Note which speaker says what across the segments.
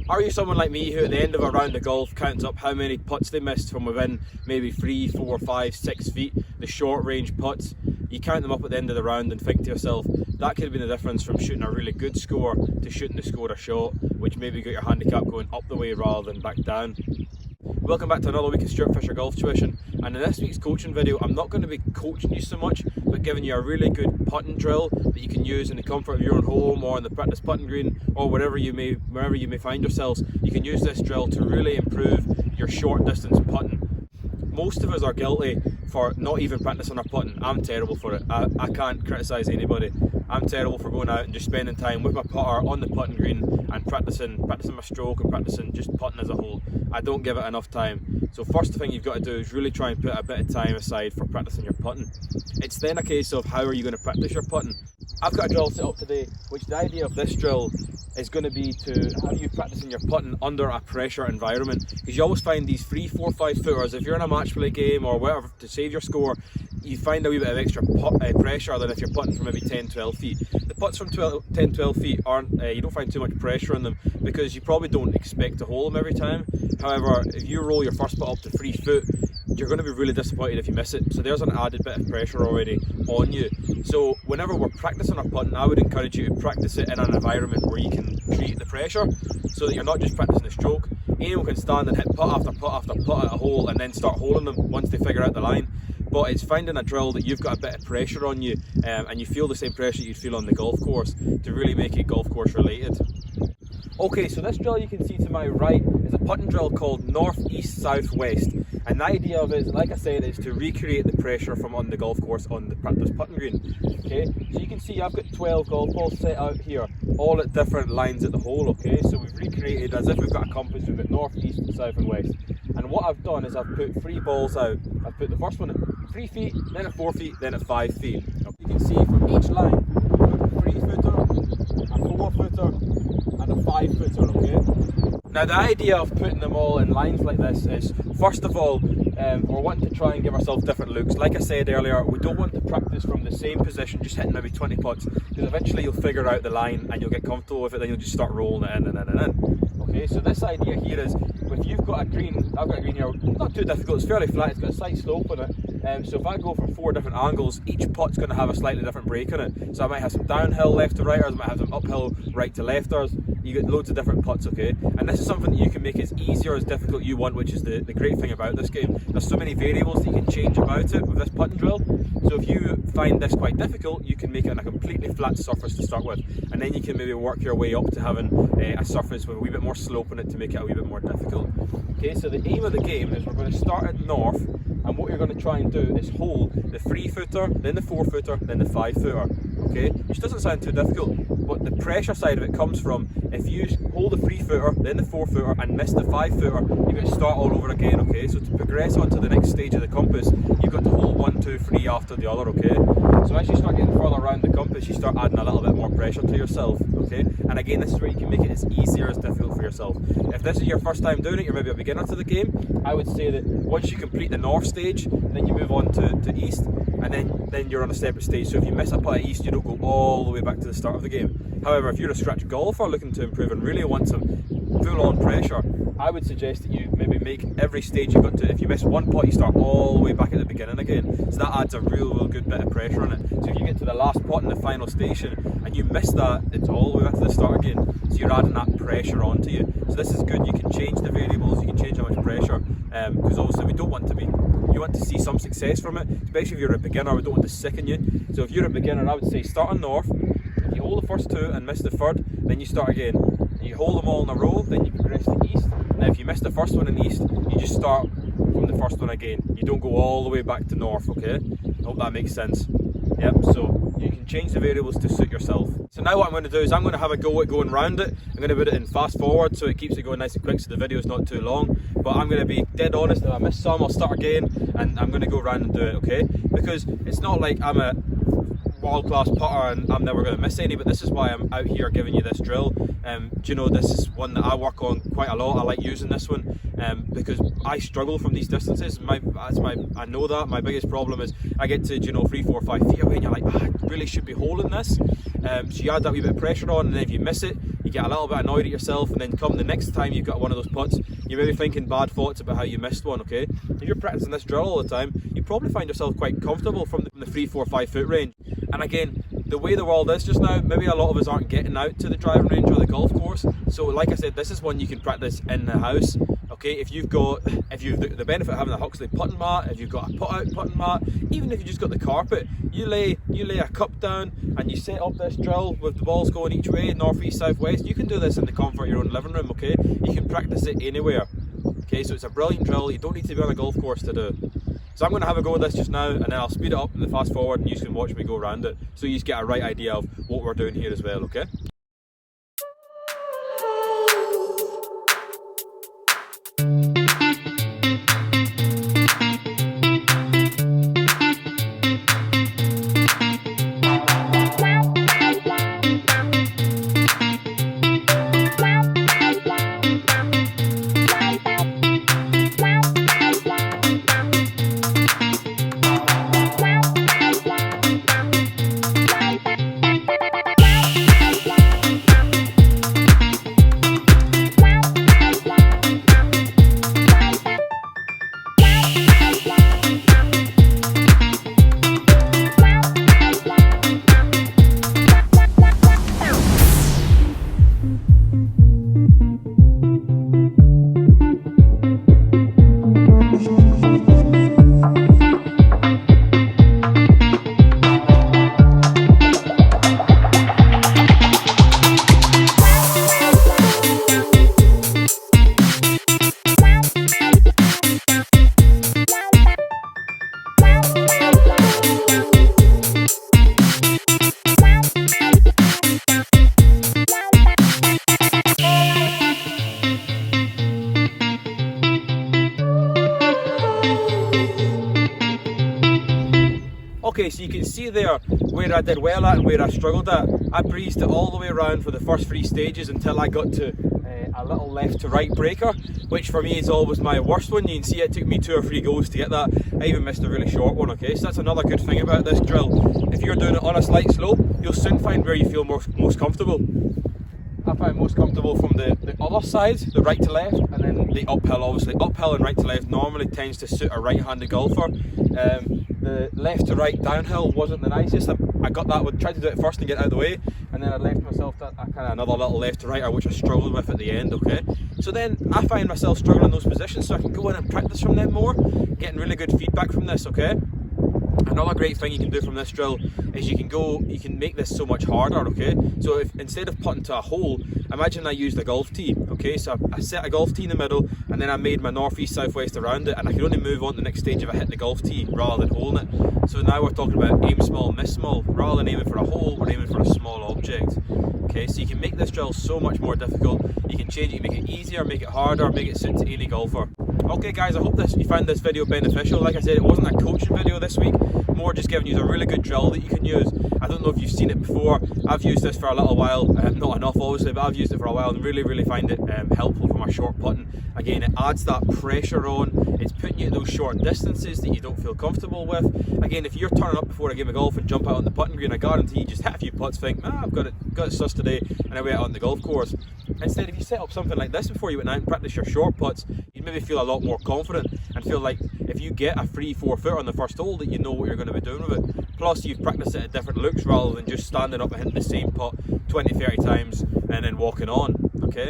Speaker 1: Are you someone like me who at the end of a round of golf counts up how many putts they missed from within maybe 3, 4, 5, 6 feet, the short range putts? You count them up at the end of the round and think to yourself, that could have been the difference from shooting a really good score to shooting the scorer shot, which maybe got your handicap going up the way rather than back down. Welcome back to another week of Stuart Fisher Golf Tuition, and in this week's coaching video I'm not going to be coaching you so much but giving you a really good putting drill that you can use in the comfort of your own home or on the practice putting green or wherever you may find yourselves. You can use this drill to really improve your short distance putting. Most of us are guilty for not even practicing our putting. I'm terrible for it. I can't criticise anybody. I'm terrible for going out and just spending time with my putter on the putting green and practicing my stroke and practicing just putting as a whole. I don't give it enough time. So first thing you've got to do is really try and put a bit of time aside for practicing your putting. It's then a case of how are you going to practice your putting. I've got a drill set up today, which the idea of this drill is going to be to have you practicing your putting under a pressure environment, because you always find these 3, 4, 5 footers, if you're in a match play game or whatever to save your score, you find a wee bit of extra pressure than if you're putting from maybe 10, 12 feet. The putts from 10, 12 feet aren't, you don't find too much pressure on them because you probably don't expect to hold them every time. However, if you roll your first putt up to 3 foot, you're going to be really disappointed if you miss it. So there's an added bit of pressure already on you. So whenever we're practicing our putting, I would encourage you to practice it in an environment where you can create the pressure so that you're not just practicing the stroke. Anyone can stand and hit putt after putt after putt at a hole and then start holding them once they figure out the line. But it's finding a drill that you've got a bit of pressure on you and you feel the same pressure you'd feel on the golf course to really make it golf course related. Okay, so this drill you can see to my right is a putting drill called North, East, South, West. And the idea of it is, like I said, is to recreate the pressure from on the golf course on the practice putting green. Okay, so you can see I've got 12 golf balls set out here, all at different lines at the hole, okay? So we've recreated as if we've got a compass, we've got North, East, South and West. And what I've done is I've put 3 balls out. I've put the first one at 3 feet, then at 4 feet, then at 5 feet. You can see from each line, we've got a 3 footer, a 4 footer, and a 5 footer, okay? Now the idea of putting them all in lines like this is, first of all, we're wanting to try and give ourselves different looks. Like I said earlier, we don't want to practice from the same position, just hitting maybe 20 putts, because eventually you'll figure out the line and you'll get comfortable with it, then you'll just start rolling it in and in and in. Okay, so this idea here is, if you've got a green, I've got a green here, not too difficult, it's fairly flat, it's got a slight slope on it, so if I go from 4 different angles, each putt's going to have a slightly different break on it. So I might have some downhill left to righters, I might have some uphill right to lefters. You get loads of different putts, okay? And this is something that you can make as easy or as difficult you want, which is the great thing about this game. There's so many variables that you can change about it with this putting drill. So if you find this quite difficult, you can make it on a completely flat surface to start with, and then you can maybe work your way up to having a surface with a wee bit more slope on it to make it a wee bit more difficult. Okay, so the aim of the game is we're going to start at north, and what you're going to try and do is hold the 3 footer, then the 4 footer, then the 5 footer. Okay, which doesn't sound too difficult, but the pressure side of it comes from if you hold the 3 footer, then the 4 footer, and miss the 5 footer, you've got to start all over again. Okay, so to progress on to the next stage of the compass, you've got to hold 1, 2, 3 after the other. Okay, so as you start getting further around the compass, you start adding a little bit more pressure to yourself. Okay, and again, this is where you can make it as easy or as difficult for yourself. If this is your first time doing it, you're maybe a beginner to the game, I would say that once you complete the north stage, then you move on to east, and then you're on a separate stage. So if you miss a putt at east, you don't go all the way back to the start of the game. However, if you're a scratch golfer looking to improve and really want some full-on pressure, I would suggest that you maybe make every stage you've got to, if you miss one putt, you start all the way back at the beginning again. So that adds a real good bit of pressure on it. So if you get to the last putt in the final station and you miss that, it's all the way back to the start again. So you're adding that pressure onto you. So this is good. You can change the variables, you can change how much pressure, because obviously we don't want to be, you want to see some success from it, especially if you're a beginner, we don't want to sicken you. So if you're a beginner, I would say start on north. If you hold the first 2 and miss the third, then you start again. You hold them all in a row, then you progress to east. And if you miss the first one in east, you just start from the first one again. You don't go all the way back to north, okay? I hope that makes sense. Yep, so you can change the variables to suit yourself. So now what I'm going to do is I'm going to have a go at going round it. I'm going to put it in fast forward so it keeps it going nice and quick so the video is not too long. But I'm going to be dead honest, if I miss some, I'll start again and I'm going to go round and do it, okay? Because it's not like I'm a world-class putter and I'm never going to miss any, but this is why I'm out here giving you this drill. Do you know, this is one that I work on quite a lot. I like using this one because I struggle from these distances. I know that my biggest problem is I get to 3, 4, 5 feet away and you're like, I really should be holding this. So you add that wee bit of pressure on, and then if you miss it, you get a little bit annoyed at yourself, and then come the next time you've got one of those putts, you're maybe thinking bad thoughts about how you missed one. Okay, if you're practicing this drill all the time, you probably find yourself quite comfortable from the 3, 4, 5 foot range. And again, the way the world is just now, maybe a lot of us aren't getting out to the driving range or the golf course. So like I said, this is one you can practice in the house. Okay, if you've the benefit of having a Huxley putting mat, if you've got a put-out putting mat, even if you just got the carpet, you lay a cup down and you set up this drill with the balls going each way, north, east, south, west. You can do this in the comfort of your own living room. Okay, you can practice it anywhere. Okay, so it's a brilliant drill. You don't need to be on a golf course to do. So I'm going to have a go with this just now, and then I'll speed it up in the fast forward, and you can watch me go around it, so you just get a right idea of what we're doing here as well. Okay. Okay, so you can see there where I did well at and where I struggled at. I breezed it all the way around for the first 3 stages until I got to a little left to right breaker, which for me is always my worst one. You can see it took me 2 or 3 goes to get that. I even missed a really short one. Okay, so that's another good thing about this drill. If you're doing it on a slight slope, you'll soon find where you feel most comfortable. I find most comfortable from the other side, the right to left, and then the uphill. Obviously, uphill and right to left normally tends to suit a right-handed golfer. The left to right downhill wasn't the nicest. I got that one, tried to do it first and get it out of the way, and then I left myself to kind of another little left to right, which I struggled with at the end. Okay, so then I find myself struggling in those positions, so I can go in and practice from them more, getting really good feedback from this. Okay. Another great thing you can do from this drill is you can make this so much harder. Okay, so if instead of putting to a hole, imagine I used a golf tee. Okay, so I set a golf tee in the middle, and then I made my north, east, south, west around it, and I could only move on to the next stage if I hit the golf tee rather than holding it. So now we're talking about aim small, miss small. Rather than aiming for a hole, we're aiming for a small object. Okay, so you can make this drill so much more difficult. You can change it, make it easier, make it harder, make it suit to any golfer. Okay guys, I hope you found this video beneficial. Like I said, it wasn't a coaching video this week, more just giving you a really good drill that you can use. I don't know if you've seen it before. I've used this for a little while, not enough obviously, but I've used it for a while and really find it helpful for my short putting. Again, it adds that pressure on, it's putting you in those short distances that you don't feel comfortable with. Again, if you're turning up before a game of golf and jump out on the putting green, I guarantee you just hit a few putts, think, I've got it sus today, and I went out on the golf course. Instead, if you set up something like this before you went out and practice your short putts, you'd maybe feel a lot more confident and feel like if you get a 3-4 footer on the first hole, that you know what you're going to be doing with it. Plus, you've practiced it at different looks rather than just standing up and hitting the same putt 20-30 times and then walking on. Okay,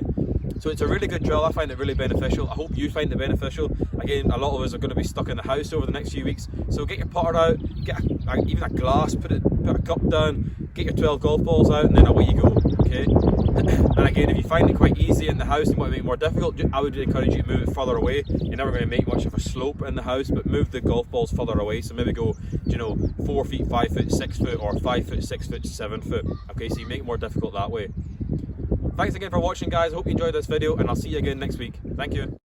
Speaker 1: so it's a really good drill. I find it really beneficial. I hope you find it beneficial. Again, a lot of us are going to be stuck in the house over the next few weeks, so get your putter out, get even a glass, put a cup down, get your 12 golf balls out, and then away you go. Okay. And again, if you find it quite easy in the house and want to make it more difficult, I would encourage you to move it further away. You're never going to make much of a slope in the house, but move the golf balls further away. So maybe go, 4 feet, 5 foot, 6 foot, or 5 foot, 6 foot, 7 foot. Okay, so you make it more difficult that way. Thanks again for watching, guys. I hope you enjoyed this video, and I'll see you again next week. Thank you.